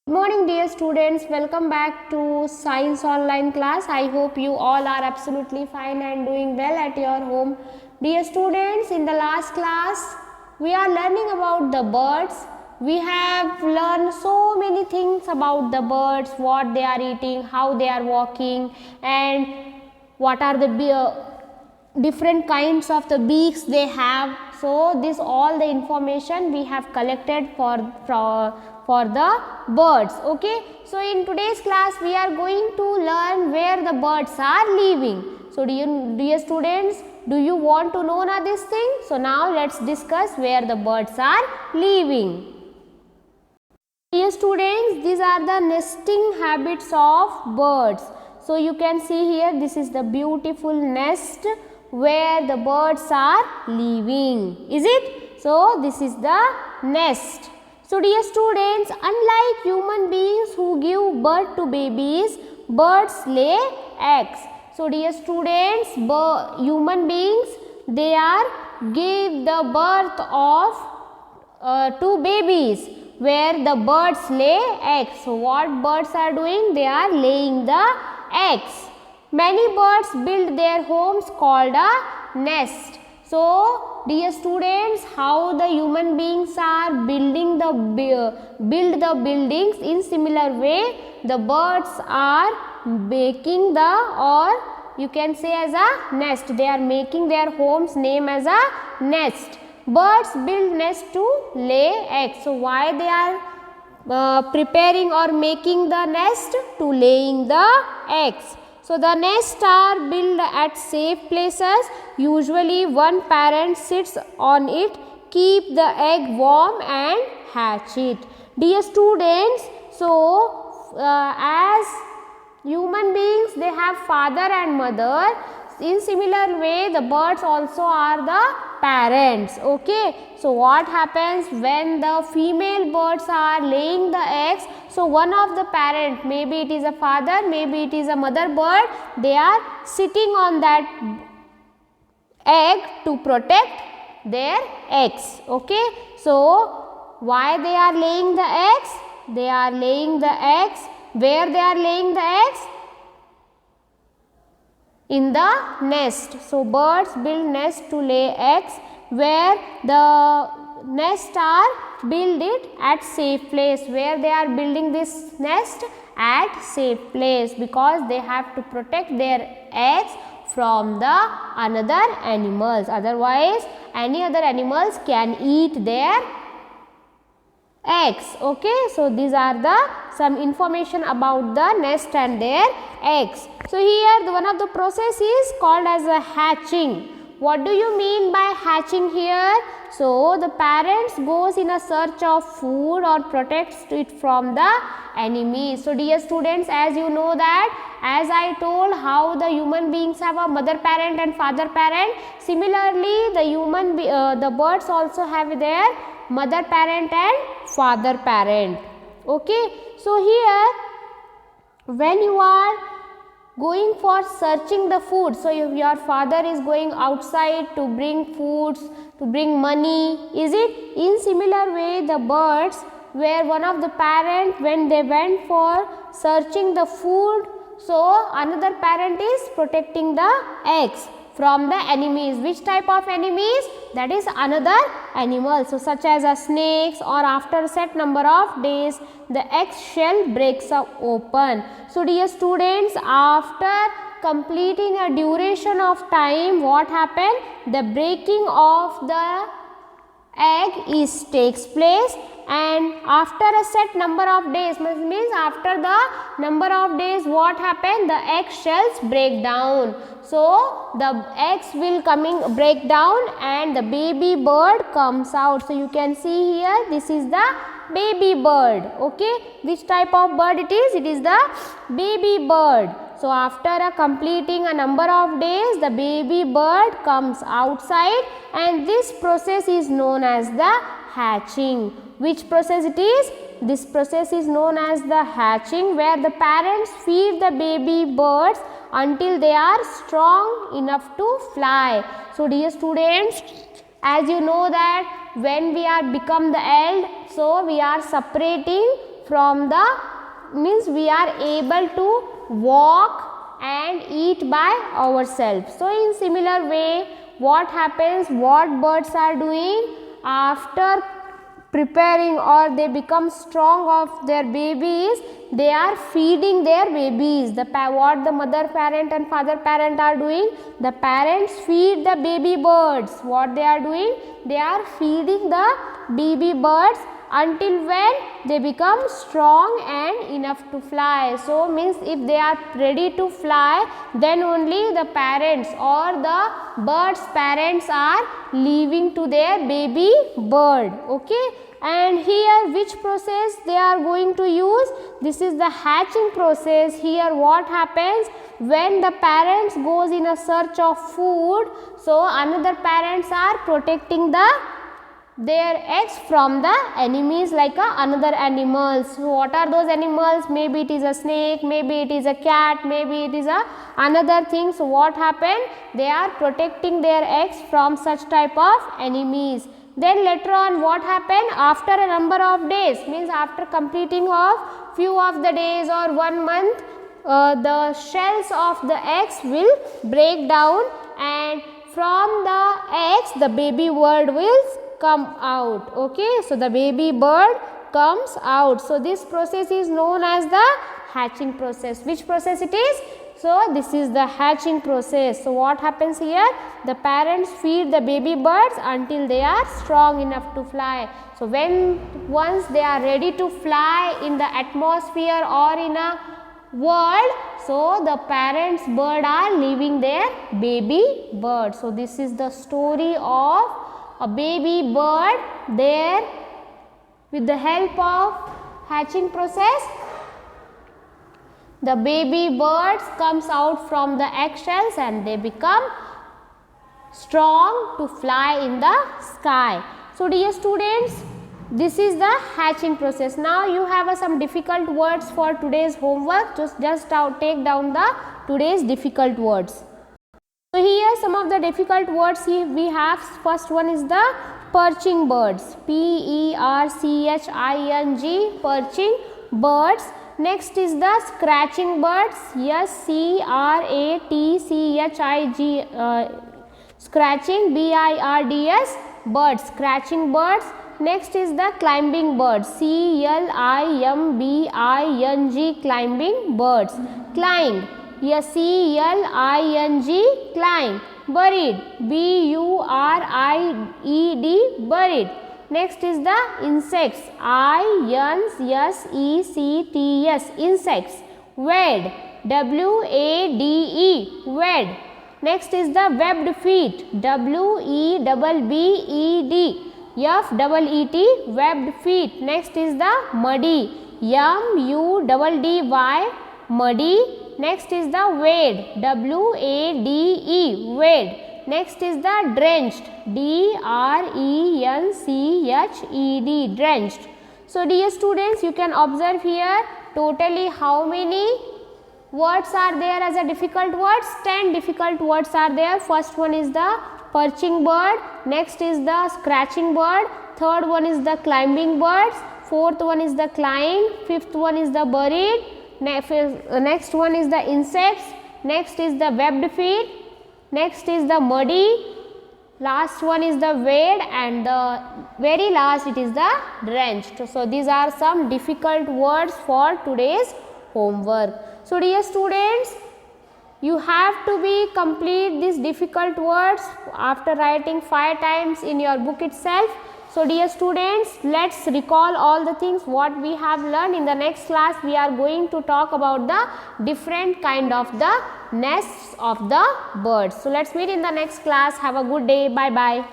Good morning dear students, welcome back to Science Online class. I hope you all are absolutely fine and doing well at your home. Dear students, in the last class we are learning about the birds. We have learned so many things about the birds, what they are eating, how they are walking, and what are the different kinds of the beaks they have. So this all the information we have collected for the birds. Okay, so in today's class we are going to learn where the birds are living. So dear students, do you want to know now this thing? So now let's discuss where the birds are living. Dear students, these are the nesting habits of birds. So you can see here, this is the beautiful nest where the birds are living. Is it? So this is the nest. So dear students, unlike human beings who give birth to babies, birds lay eggs. So dear students, human beings, they are give the birth of to babies, where the birds lay eggs. So what birds are doing? They are laying the eggs. Many birds build their homes called a nest. So dear students, how the human beings are building the build the buildings, in similar way the birds are making the, or you can say as a nest. They are making their homes name as a nest. Birds build nest to lay eggs. So why they are preparing or making the nest? To laying the eggs. So the nests are built at safe places. Usually one parent sits on it, keep the egg warm and hatch it. Dear students, so as human beings, they have father and mother. In similar way, the birds also are the parents. Okay, so what happens when the female birds are laying the eggs? So one of the parent, maybe it is a father, maybe it is a mother bird, they are sitting on that egg to protect their eggs. Okay, so why they are laying the eggs? They are laying the eggs. Where they are laying the eggs? In the nest. So birds build nest to lay eggs, where the nest are build it at safe place. Where they are building this nest? At safe place, because they have to protect their eggs from the another animals. Otherwise any other animals can eat their eggs. Okay, so these are the some information about the nest and their eggs. So here one of the process is called as a hatching. What do you mean by hatching here? So the parents goes in a search of food or protects it from the enemies. So dear students, as you know that, as I told how the human beings have a mother parent and father parent, similarly the birds also have their mother parent and father parent. Okay, so here when you are going for searching the food, so if your father is going outside to bring foods, to bring money, is it? In similar way the birds, where one of the parent, when they went for searching the food, so another parent is protecting the eggs from the enemies. Which type of enemies? That is another animal. So such as a snakes, or after a set number of days the egg shell breaks up open. So dear students, after completing a duration of time, what happened? The breaking of the egg takes place, and after a set number of days, means after the number of days, what happened? The egg shells break down. So the eggs will break down and the baby bird comes out. So you can see here, this is the baby bird. Okay, which type of bird it is? It is the baby bird. So after completing a number of days, the baby bird comes outside, and this process is known as the hatching. Which process it is? This process is known as the hatching, where the parents feed the baby birds until they are strong enough to fly. So dear students, as you know that when we are become the adult, so we are separating from the, means we are able to walk and eat by ourselves. So in similar way, what happens, what birds are doing after preparing or they become strong of their babies, they are feeding their babies. What the mother parent and father parent are doing, the parents feed the baby birds. What they are doing, they are feeding the baby birds until when they become strong and enough to fly. So means if they are ready to fly, then only the parents or the bird's parents are leaving to their baby bird. Okay. And here which process they are going to use? This is the hatching process. Here what happens, when the parents goes in a search of food, so another parents are protecting their eggs from the enemies like another animals. So what are those animals? Maybe it is a snake, maybe it is a cat, maybe it is another thing. So what happened, they are protecting their eggs from such type of enemies. Then later on what happened, after a number of days, means after completing of few of the days or 1 month, the shells of the eggs will break down, and from the eggs the baby bird will come out. Okay, so the baby bird comes out. So this process is known as the hatching process. Which process it is? So this is the hatching process. So what happens here, the parents feed the baby birds until they are strong enough to fly. So when once they are ready to fly in the atmosphere or in a world, so the parents bird are leaving their baby bird. So this is the story of a baby bird there. With the help of hatching process, the baby birds comes out from the eggshells and they become strong to fly in the sky. So dear students, this is the hatching process. Now you have some difficult words for today's homework. Just take down the today's difficult words. So here some of the difficult words we have. First one is the perching birds, P-E-R-C-H-I-N-G, perching birds. Next is the scratching birds, S-C-R-A-T-C-H-I-G, scratching, B-I-R-D-S, birds, scratching birds. Next is the climbing birds, C-L-I-M-B-I-N-G, climbing birds. Climb, S-C-L-I-N-G, climb. Buried, B-U-R-I-E-D, buried. Next is the insects, I-N-S-E-C-T-S, insects. Wed, W-A-D-E, wed. Next is the webbed feet, W-E-B-B-E-D, F-E-E-T, webbed feet. Next is the muddy, M-U-D-D-Y, muddy. Next is the wade, W-A-D-E, wade. Next is the drenched, D-R-E-N-C-H-E-D, drenched. So dear students, you can observe here totally how many words are there as a difficult words. 10 difficult words are there. First one is the perching bird, next is the scratching bird, third one is the climbing birds, fourth one is the climb, fifth one is the buried, next one is the insects, next is the webbed feet, next is the muddy, last one is the wade, and the very last it is the drenched. So these are some difficult words for today's homework. So dear students, you have to be complete these difficult words after writing 5 times in your book itself. So dear students, let's recall all the things what we have learned. In the next class we are going to talk about the different kind of the nests of the birds. So let's meet in the next class. Have a good day. Bye bye.